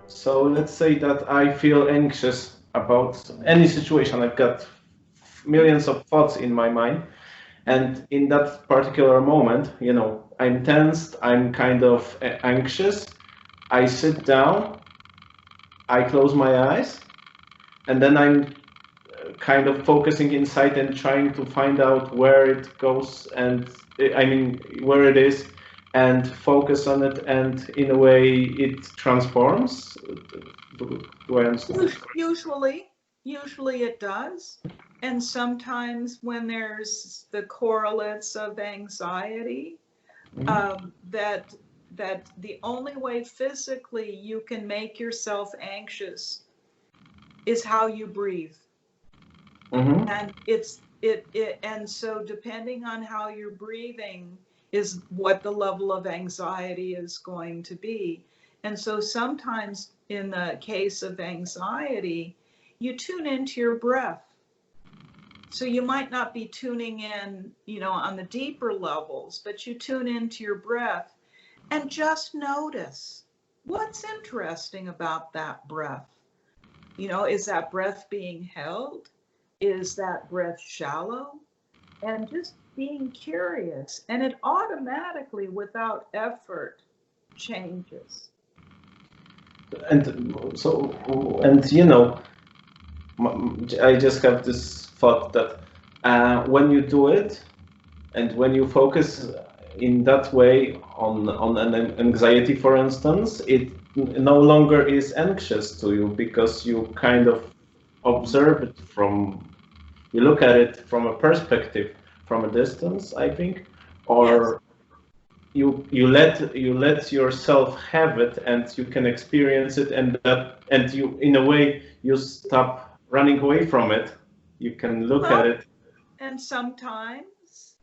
So let's say that I feel anxious about any situation. I've got millions of thoughts in my mind. And in that particular moment, you know, I'm tensed, I'm kind of anxious. I sit down, I close my eyes, and then I'm kind of focusing inside and trying to find out where it goes and I mean where it is and focus on it, and in a way it transforms. Do I understand? Usually it does. And sometimes when there's the correlates of anxiety, that the only way physically you can make yourself anxious is how you breathe. And and so depending on how you're breathing is what the level of anxiety is going to be. And so sometimes in the case of anxiety, you tune into your breath. So you might not be tuning in, you know, on the deeper levels, but you tune into your breath and just notice what's interesting about that breath. You know, is that breath being held? Is that breath shallow? And just being curious, and it automatically, without effort, changes. And so, and you know, I just have this thought that when you do it and when you focus in that way on an anxiety, for instance, it no longer is anxious to you because you kind of observe it you look at it from a perspective, from a distance, I think, or yes. you let yourself have it, and you can experience it, and you, in a way, you stop running away from it. You can look at it. And sometimes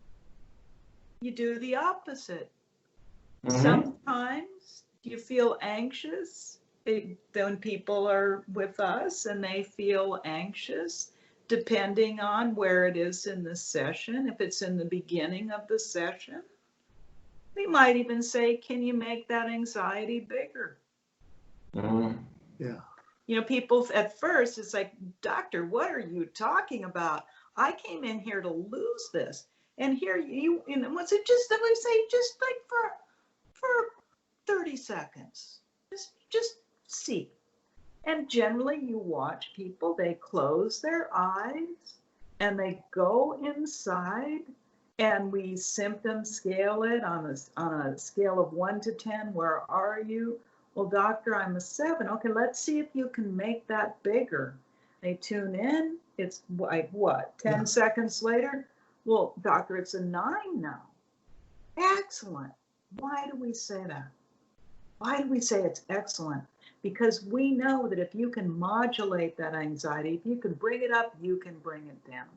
you do the opposite. Sometimes you feel anxious when people are with us and they feel anxious, depending on where it is in the session. If it's in the beginning of the session, we might even say, can you make that anxiety bigger? Yeah. You know, people at first, it's like, doctor, what are you talking about? I came in here to lose this. And here you know, what's it just that we say, just like for 30 seconds, just see. And generally you watch people, they close their eyes and they go inside, and we symptom scale it on a scale of 1 to 10. Where are you? Well, doctor, I'm a 7. Okay, let's see if you can make that bigger. They tune in. It's like what, 10 seconds later? Well, doctor, it's a 9 now. Excellent. Why do we say that? Why do we say it's excellent? Because we know that if you can modulate that anxiety, if you can bring it up, you can bring it down.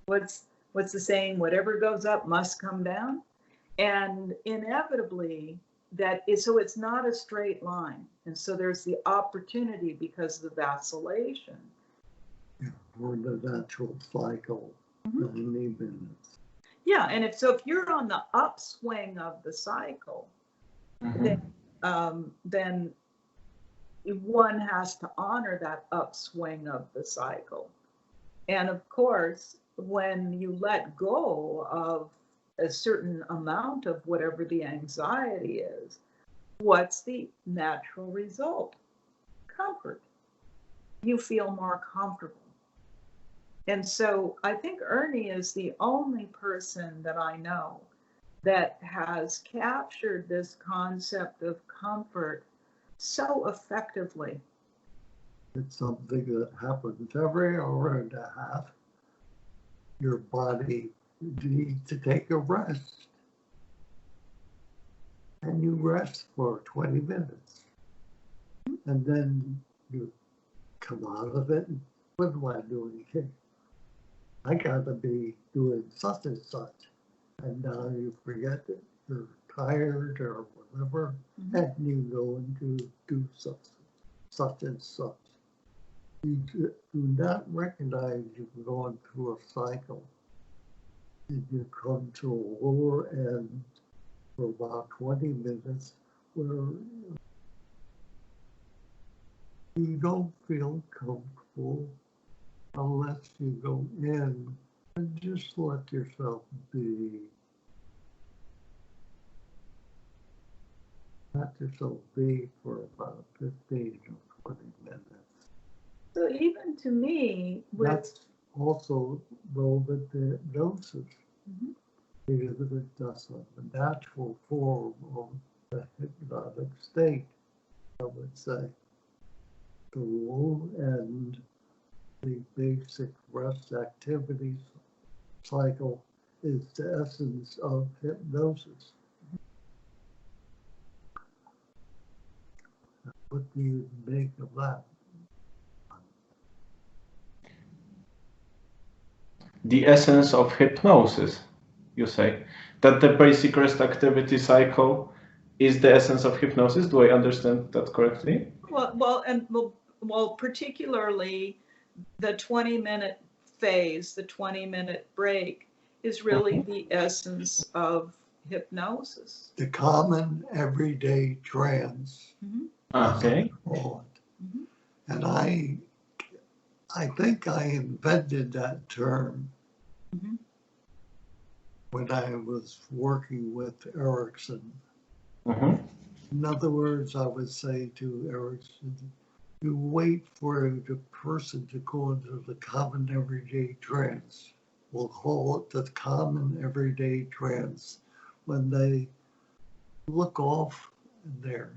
What's the saying? Whatever goes up must come down. And inevitably, so it's not a straight line. And so there's the opportunity because of the vacillation. Yeah, or the natural cycle, 90 minutes. Yeah, and if you're on the upswing of the cycle, then one has to honor that upswing of the cycle. And of course, when you let go of a certain amount of whatever the anxiety is, what's the natural result? Comfort. You feel more comfortable. And so I think Ernie is the only person that I know that has captured this concept of comfort so effectively. It's something that happens every hour and a half. Your body needs to take a rest. And you rest for 20 minutes. And then you come out of it. And what do I do anything? I gotta be doing such and such. And now you forget that you're tired or whatever, and you go and do such and such. You do not recognize you're going through a cycle. And you come to a lower end for about 20 minutes where you don't feel comfortable unless you go in and just let yourself be. Let yourself be for about 15 or 20 minutes. So even to me, with That's also relevant to hypnosis, Mhm. because it doesn't the natural form of the hypnotic state, I would say. The low end, the basic rest activities cycle is the essence of hypnosis. What do you make of that? The essence of hypnosis, you say? That the basic rest activity cycle is the essence of hypnosis? Do I understand that correctly? well, particularly the 20-minute phase, the 20-minute break is really the essence of hypnosis. The common everyday trance. Mhm. Okay. Call it. Mhm. And I think I invented that term Mhm. when I was working with Erickson. Mm-hmm. In other words, I would say to Erickson, you wait for the person to go into the common everyday trance. We'll call it the common everyday trance. When they look off there,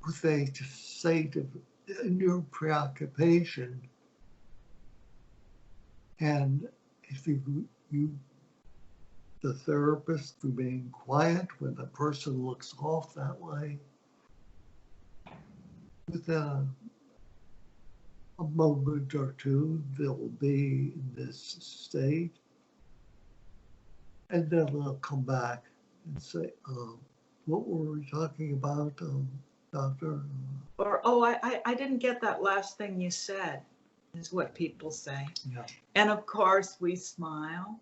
what they say to in your preoccupation, and if you the therapist remain quiet when the person looks off that way, within a moment or two, they'll be in this state, and then they'll come back and say, what were we talking about, doctor? Or, oh, I didn't get that last thing you said, is what people say. Yeah. And of course, we smile.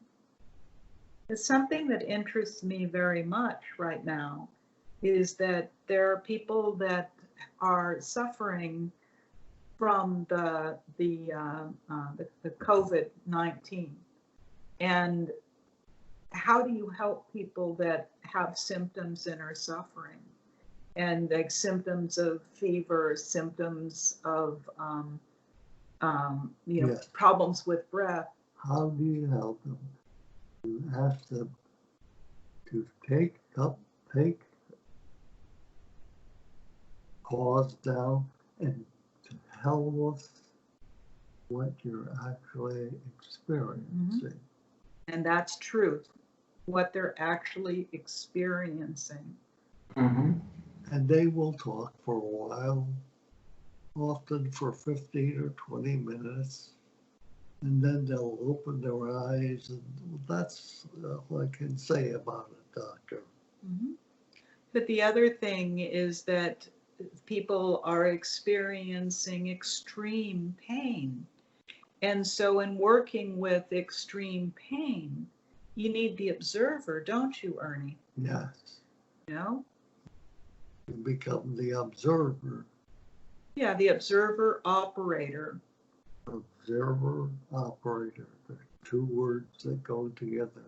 It's something that interests me very much right now is that there are people that are suffering from the COVID-19. And how do you help people that have symptoms and are suffering? And like symptoms of fever, symptoms of Yes. problems with breath. How do you help them? You ask them to pause down and to tell us what you're actually experiencing. And that's truth, what they're actually experiencing. Mm-hmm. And they will talk for a while, often for 15 or 20 minutes, and then they'll open their eyes, and that's all I can say about it, doctor. Mm-hmm. But the other thing is that people are experiencing extreme pain. And so in working with extreme pain, you need the observer, don't you, Ernie? Yes. You know? You become the observer. Yeah, the observer operator. Observer operator. They're two words that go together.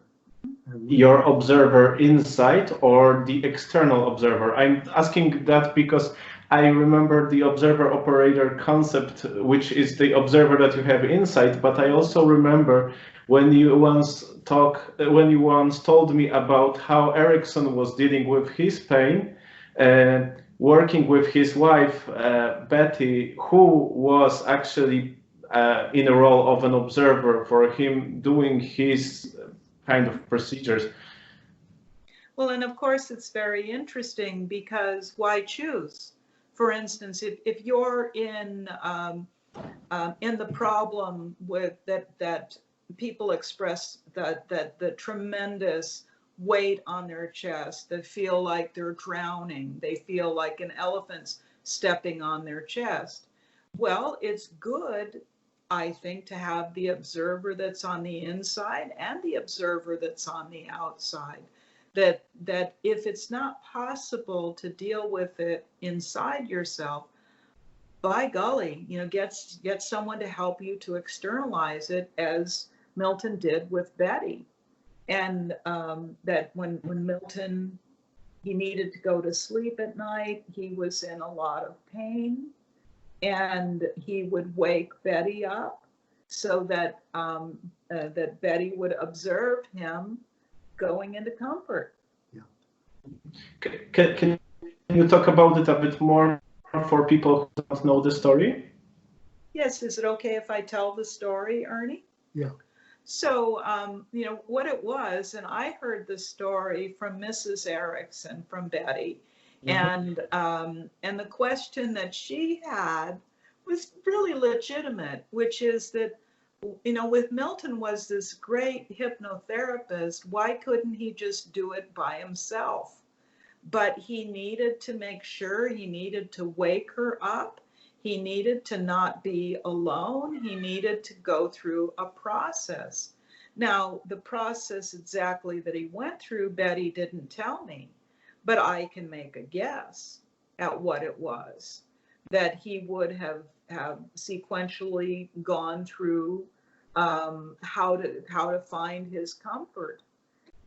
Your observer inside or the external observer? I'm asking that because I remember the observer operator concept, which is the observer that you have inside, but I also remember when you once told me about how Erickson was dealing with his pain, working with his wife, Betty, who was actually in a role of an observer for him doing his kind of procedures. Well, and of course, it's very interesting because why choose? For instance, if you're in the problem with that people express that the tremendous weight on their chest, they feel like they're drowning, they feel like an elephant's stepping on their chest. Well, it's good, I think, to have the observer that's on the inside and the observer that's on the outside. that if it's not possible to deal with it inside yourself, by golly, get someone to help you to externalize it, as Milton did with Betty. And that when Milton, he needed to go to sleep at night, he was in a lot of pain, and he would wake Betty up so that that Betty would observe him going into comfort. Yeah. Can you talk about it a bit more for people who don't know the story? Yes. Is it okay if I tell the story, Ernie? Yeah. So, what it was, and I heard the story from Mrs. Erickson, from Betty, mm-hmm. And the question that she had was really legitimate, which is that, with Milton was this great hypnotherapist, why couldn't he just do it by himself? But he needed to make sure, he needed to wake her up. He needed to not be alone. He needed to go through a process. Now, the process exactly that he went through, Betty didn't tell me, but I can make a guess at what it was. That he would have sequentially gone through how to find his comfort.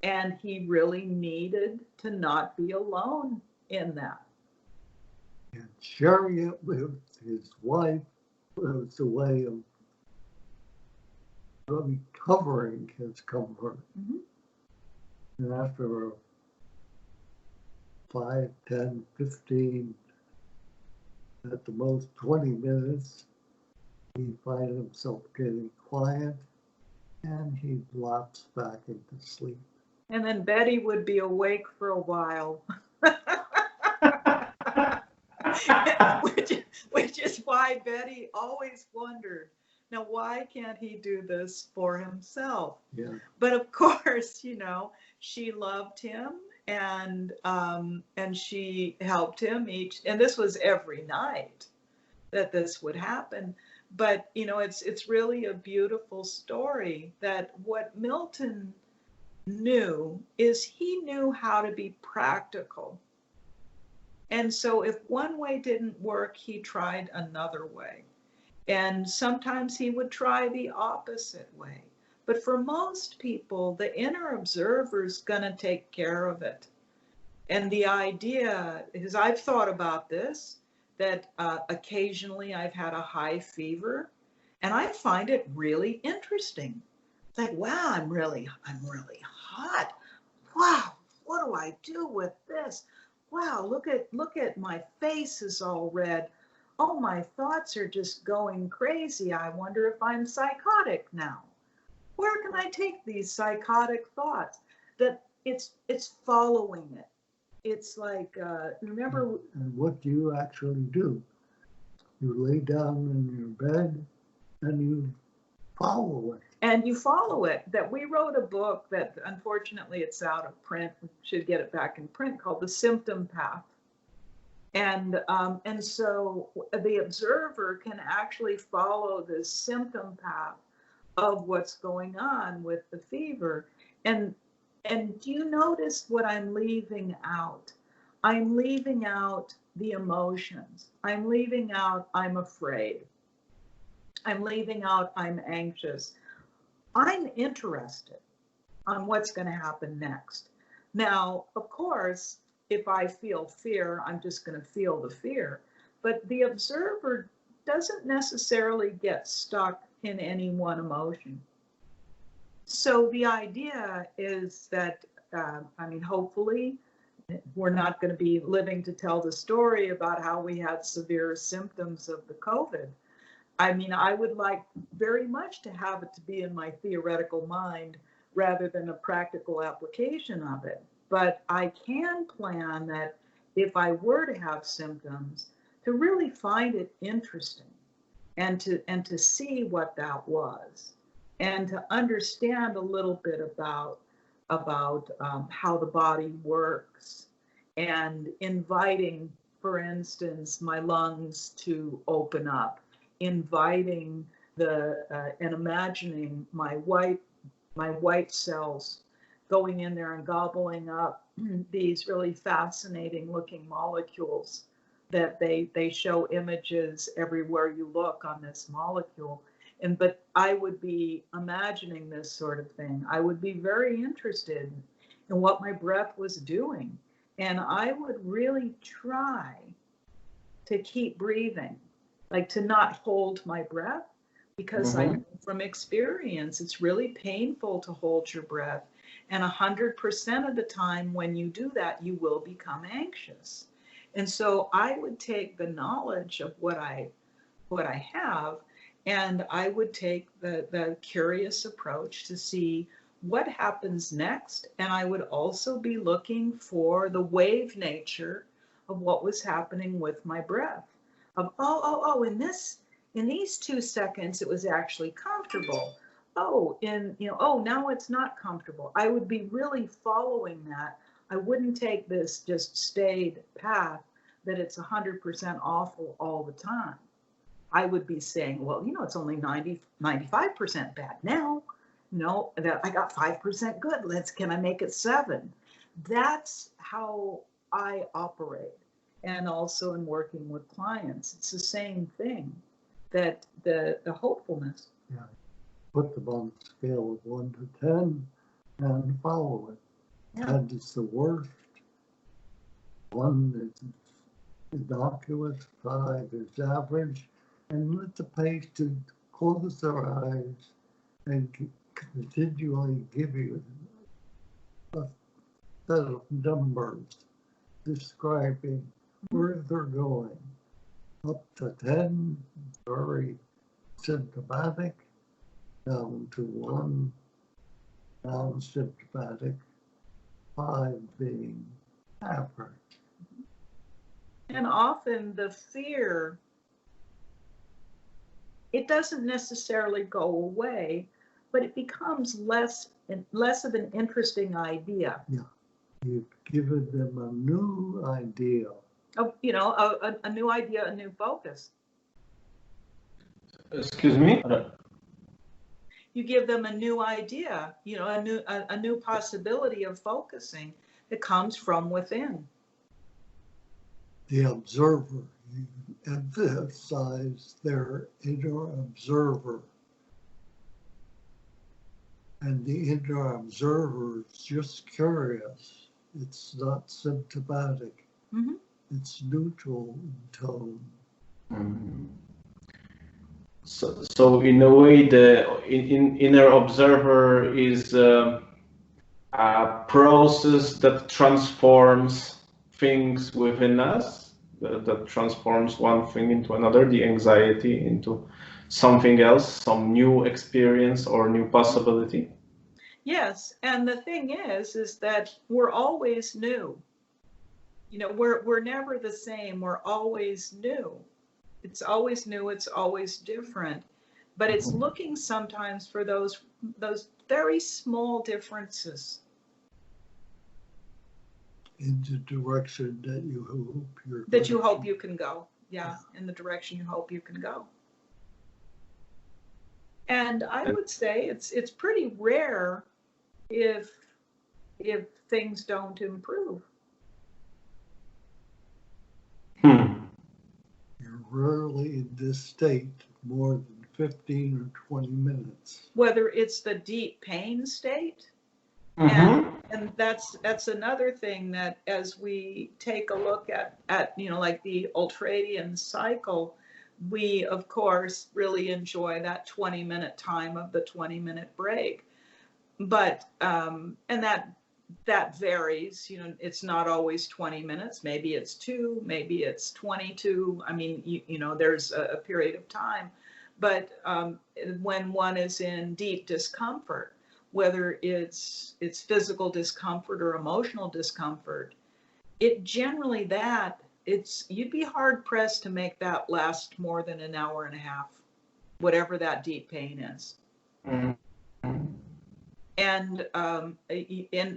And he really needed to not be alone in that. And sharing it with his wife was a way of recovering his comfort. Mm-hmm. And after 5, 10, 15, at the most 20 minutes, he'd find himself getting quiet, and he'd lapse back into sleep. And then Betty would be awake for a while. which is why Betty always wondered, now why can't he do this for himself? Yeah. But of course, she loved him, and she helped him and this was every night that this would happen. But it's really a beautiful story, that what Milton knew is he knew how to be practical. And so if one way didn't work, he tried another way. And sometimes he would try the opposite way. But for most people, the inner observer is going to take care of it. And the idea is, I've thought about this, that occasionally I've had a high fever, and I find it really interesting. It's like, wow, I'm really hot. Wow, what do I do with this? Wow, look at my face is all red. Oh, my thoughts are just going crazy. I wonder if I'm psychotic now. Where can I take these psychotic thoughts? That it's following it. It's like, remember. And what do you actually do? You lay down in your bed and you follow it. And you follow it. That we wrote a book that, unfortunately, it's out of print. We should get it back in print, called The Symptom Path. And so the observer can actually follow this symptom path of what's going on with the fever. And do you notice what I'm leaving out? I'm leaving out the emotions. I'm leaving out I'm afraid. I'm leaving out I'm anxious. I'm interested on what's going to happen next. Now, of course, if I feel fear, I'm just going to feel the fear. But the observer doesn't necessarily get stuck in any one emotion. So the idea is that, hopefully, we're not going to be living to tell the story about how we had severe symptoms of the COVID. I would like very much to have it to be in my theoretical mind rather than a practical application of it. But I can plan that if I were to have symptoms, to really find it interesting and to see what that was, and to understand a little bit about how the body works, and inviting, for instance, my lungs to open up, inviting and imagining my white cells, going in there and gobbling up these really fascinating looking molecules that they show images everywhere you look on this molecule. But I would be imagining this sort of thing. I would be very interested in what my breath was doing. And I would really try to keep breathing, like to not hold my breath, because I know from experience, it's really painful to hold your breath. And 100% of the time when you do that, you will become anxious. And so I would take the knowledge of what I have, and I would take the curious approach to see what happens next. And I would also be looking for the wave nature of what was happening with my breath. Of, in these 2 seconds, it was actually comfortable. Now it's not comfortable. I would be really following that. I wouldn't take this just staid path that it's 100% awful all the time. I would be saying, well, it's only 95% bad now. That I got 5% good. Can I make it 7? That's how I operate. And also in working with clients, it's the same thing, that the hopefulness. Yeah. Put them on a scale of 1 to 10 and follow it. Yeah. 10 is the worst. 1 is innocuous, 5 is average, and let the patient close their eyes and continually give you a set of numbers describing where they're going. Up to 10, very symptomatic, down to 1, non-symptomatic, 5 being average. And often the fear, it doesn't necessarily go away, but it becomes less of an interesting idea. Yeah, you've given them a new idea. A new idea, a new focus. Excuse me? You give them a new idea, a new possibility of focusing that comes from within. The observer, you emphasize their inner observer. And the inner observer is just curious. It's not symptomatic. Mm-hmm. It's neutral in tone. Mm-hmm. So in a way, the inner observer is a process that transforms things within us, that transforms one thing into another, the anxiety into something else, some new experience or new possibility. Yes, and the thing is that we're always new. We're never the same. We're always new. It's always new. It's always different. But it's looking sometimes for those very small differences. In the direction that you hope you can go. Yeah, in the direction you hope you can go. And I would say it's pretty rare if things don't improve. You're rarely in this state more than 15 or 20 minutes. Whether it's the deep pain state, and that's another thing that as we take a look at like the ultradian cycle, we of course really enjoy that 20-minute time of the 20-minute break. But and that varies, it's not always 20 minutes, maybe it's 2, maybe it's 22. I mean, there's a period of time. But when one is in deep discomfort, whether it's physical discomfort or emotional discomfort, you'd be hard pressed to make that last more than an hour and a half, whatever that deep pain is. And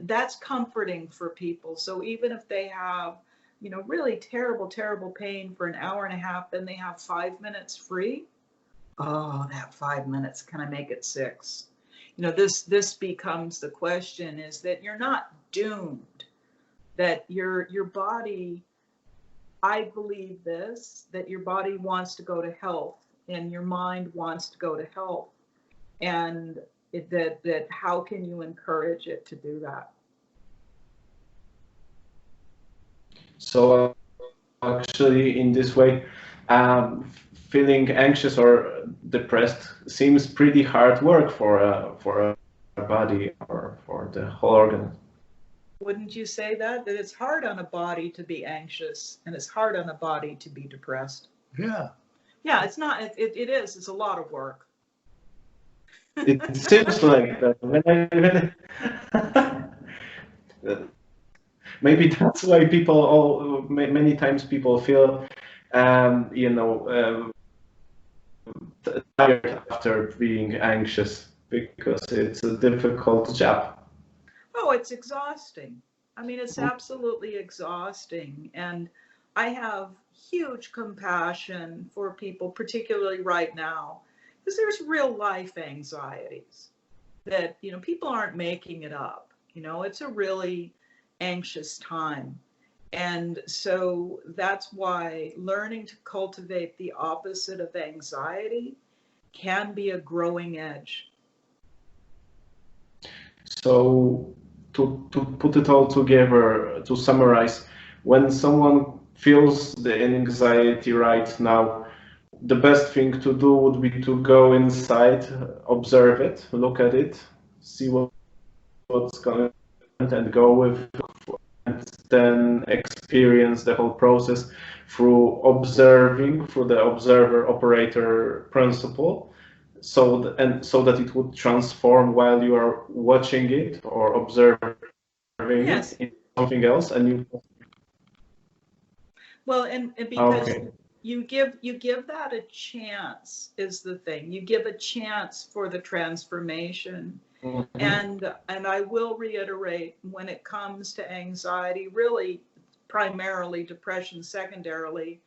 that's comforting for people. So even if they have, really terrible, terrible pain for an hour and a half, then they have 5 minutes free. Oh, that 5 minutes, can I make it 6? this becomes the question, is that you're not doomed, that your body, I believe this, that your body wants to go to health and your mind wants to go to health, and that how can you encourage it to do that? So actually, in this way, feeling anxious or depressed seems pretty hard work for a body or for the whole organism. Wouldn't you say that it's hard on a body to be anxious and it's hard on a body to be depressed? Yeah. Yeah, it's not. It is. It's a lot of work. It seems like that. Maybe that's why many times people feel, tired after being anxious, because it's a difficult job. Oh, it's exhausting. I mean, it's absolutely exhausting. And I have huge compassion for people, particularly right now, because there's real life anxieties that, people aren't making it up. It's a really anxious time. And so that's why learning to cultivate the opposite of anxiety can be a growing edge. So to put it all together, to summarize, when someone feels the anxiety right now, the best thing to do would be to go inside, observe it, look at it, see what's going on, and go with, and then experience the whole process through observing, through the observer-operator principle, so that it would transform while you are watching it or observing Yes. it into something else, and you. Well, and because Okay. you give that a chance is the thing. You give a chance for the transformation. Mhm. And I will reiterate, when it comes to anxiety, really primarily depression, secondarily,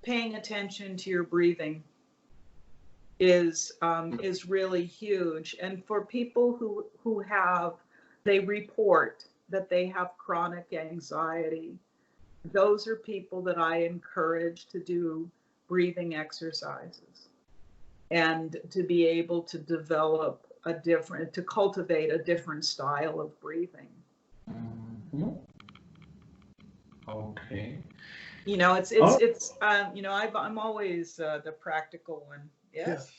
paying attention to your breathing is really huge. And for people who they report that they have chronic anxiety, those are people that I encourage to do breathing exercises and to be able to develop to cultivate a different style of breathing. Mhm. Okay. I'm always the practical one. Yes.